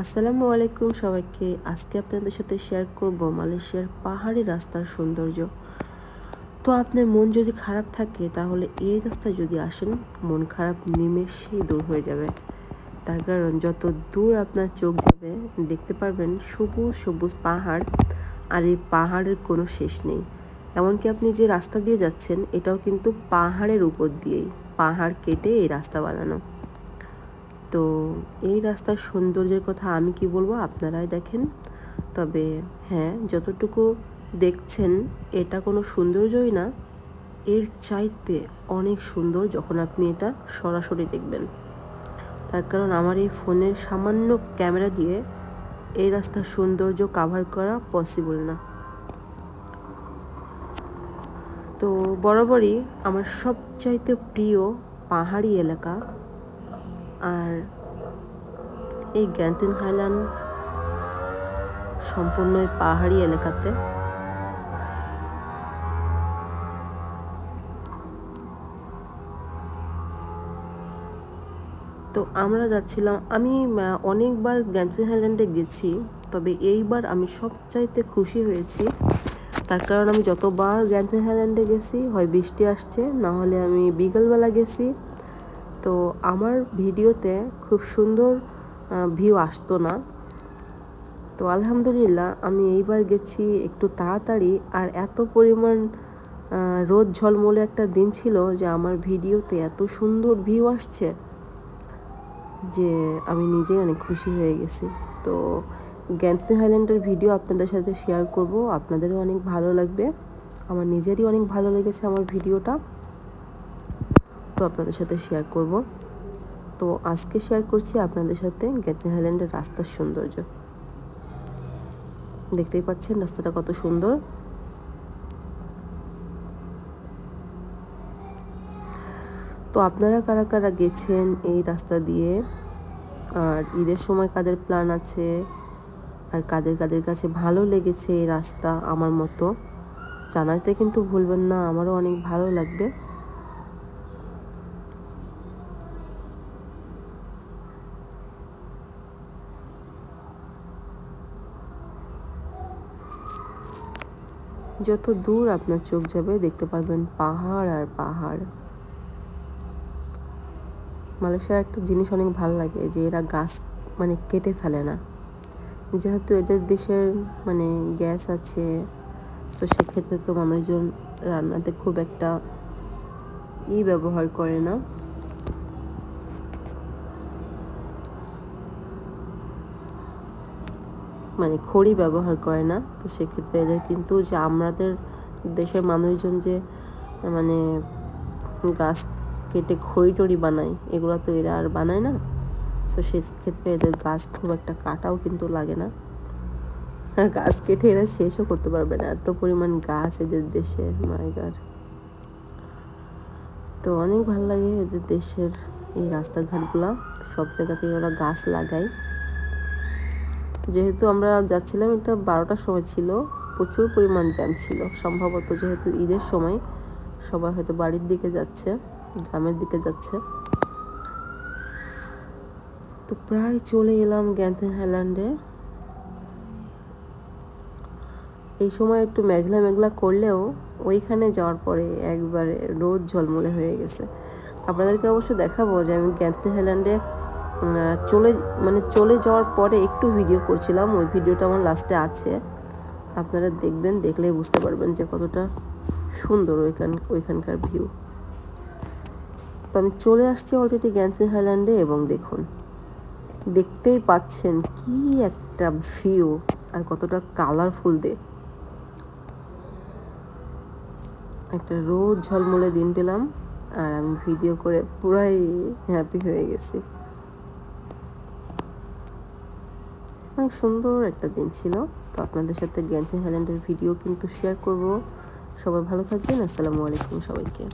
আসসালামু আলাইকুম সবাইকে। আজকে আপনাদের সাথে শেয়ার করব মালয়েশিয়ার পাহাড়ি রাস্তার সৌন্দর্য। তো আপনার মন যদি খারাপ থাকে তাহলে এই রাস্তায় যদি আসেন, মন খারাপ নিমেষেই দূর হয়ে যাবে। তার কারণ যত দূর আপনার চোখ যাবে দেখতে পারবেন সবুজ সবুজ পাহাড়, আর এই পাহাড়ের কোনো শেষ নেই। এমনকি আপনি যে রাস্তা দিয়ে যাচ্ছেন এটাও কিন্তু পাহাড়ের উপর দিয়েই, পাহাড় কেটে এই রাস্তা বানানো। তো এই রাস্তার সৌন্দর্যের কথা আমি কি বলবো, আপনারাই দেখেন। তবে হ্যাঁ, যতটুকু দেখছেন এটা কোনো সৌন্দর্যই না, এর চাইতে অনেক সুন্দর যখন আপনি এটা সরাসরি দেখবেন। তার কারণ আমার এই ফোনের সামান্য ক্যামেরা দিয়ে এই রাস্তার সৌন্দর্য কাভার করা পসিবল না। তো বরাবরই আমার সবচাইতে প্রিয় পাহাড়ি এলাকা, আর এই গ্যান্টিন হাইল্যান্ড সম্পূর্ণ পাহাড়ি এলাকাতে। তো আমরা যাচ্ছিলাম, আমি অনেকবার গ্যান্টিন হাইল্যান্ডে গেছি, তবে এইবার আমি সবচাইতে খুশি হয়েছি। তার কারণ আমি যতবার গ্যান্টিন হাইল্যান্ডে গেছি হয় বৃষ্টি আসছে, না হলে আমি বিকেলবেলা গেছি। তো আমার ভিডিওতে খুব সুন্দর ভিউ আসতো না। তো আলহামদুলিল্লাহ আমি এইবার গেছি একটু তাড়াতাড়ি, আর এত পরিমাণ রোদ ঝলমলে একটা দিন ছিল যে আমার ভিডিওতে এত সুন্দর ভিউ আসছে যে আমি নিজেই অনেক খুশি হয়ে গেছি। তো গ্যান্টিন হাইল্যান্ডের ভিডিও আপনাদের সাথে শেয়ার করব, আপনাদেরও অনেক ভালো লাগবে, আমার নিজেরই অনেক ভালো লেগেছে আমার ভিডিওটা, তো আপনাদের সাথে শেয়ার করব। তো আজকে শেয়ার করছি আপনাদের সাথে গ্যান্টিন হাইল্যান্ডের রাস্তার সৌন্দর্য। দেখতেই পাচ্ছেন রাস্তাটা কত সুন্দর। তো আপনারা কারা কারা গেছেন এই রাস্তা দিয়ে, আর ঈদের সময় কাদের প্ল্যান আছে, আর কাদের কাদের কাছে ভালো লেগেছে এই রাস্তা আমার মতো, জানাতে কিন্তু ভুলবেন না, আমারও অনেক ভালো লাগবে। যত দূর আপনার চোখ যাবে দেখতে পারবেন পাহাড় আর পাহাড়। মালয়েশিয়ার একটা জিনিস অনেক ভালো লাগে যে এরা গাছ কেটে ফেলে না, যেহেতু এদের দেশের গ্যাস আছে, তো সেক্ষেত্রে তো মানুষজন রান্নাতে খুব একটা ব্যবহার করে না। খড়ি ব্যবহার করে না। তো সেক্ষেত্রে এদের কিন্তু যে আমাদের দেশের মানুষজন যে গাছ কেটে খড়ি টড়ি বানায়, এগুলো তো এরা আর বানায় না। তো সেক্ষেত্রে এদের গাছ খুব একটা কাটাও কিন্তু লাগে না, আর গাছ কেটে এরা শেষও করতে পারবে না, এত পরিমাণ গাছ এদের দেশে। মাই গড। তো অনেক ভালো লাগে এদের দেশের এই রাস্তাঘাটগুলা, সব জায়গাতেই ওরা গাছ লাগায়। যেহেতু আমরা যাচ্ছিলাম, এটা 12টার সময় ছিল, প্রচুর পরিমাণ জ্যাম ছিল সম্ভবত, যেহেতু ঈদের সময় সবাই হয়তো বাড়ির দিকে যাচ্ছে, গ্রামের দিকে যাচ্ছে। তো প্রায় চলে এলাম গ্যান্টিন হাইল্যান্ডে। এই সময় একটু মেঘলা মেঘলা করলেও ওইখানে যাওয়ার পরে একবারে রোদ ঝলমলে হয়ে গেছে। আপনাদেরকে অবশ্য দেখাবো যে আমি গ্যান্টিন হাইল্যান্ডে চলে যাওয়ার পরে একটু ভিডিও করছিলাম, ওই ভিডিওটা আমার লাস্টে আছে, আপনারা দেখবেন, দেখলেই বুঝতে পারবেন যে কতটা সুন্দর ওইখানকার ভিউ। তো আমি চলে আসছি অলরেডি গ্যান্টিন হাইল্যান্ডে, এবং দেখতেই পাচ্ছেন কি একটা ভিউ, আর কতটা কালারফুল একটা রোদ ঝলমলে দিন পেলাম, আর আমি ভিডিও করে পুরাই হ্যাপি হয়ে গেছি। অনেক সুন্দর একটা দিন ছিল। তো আপনাদের সাথে গ্যান্টিন হাইল্যান্ডের ভিডিও কিন্তু শেয়ার করব। সবাই ভালো থাকবেন। আসসালামু আলাইকুম সবাইকে।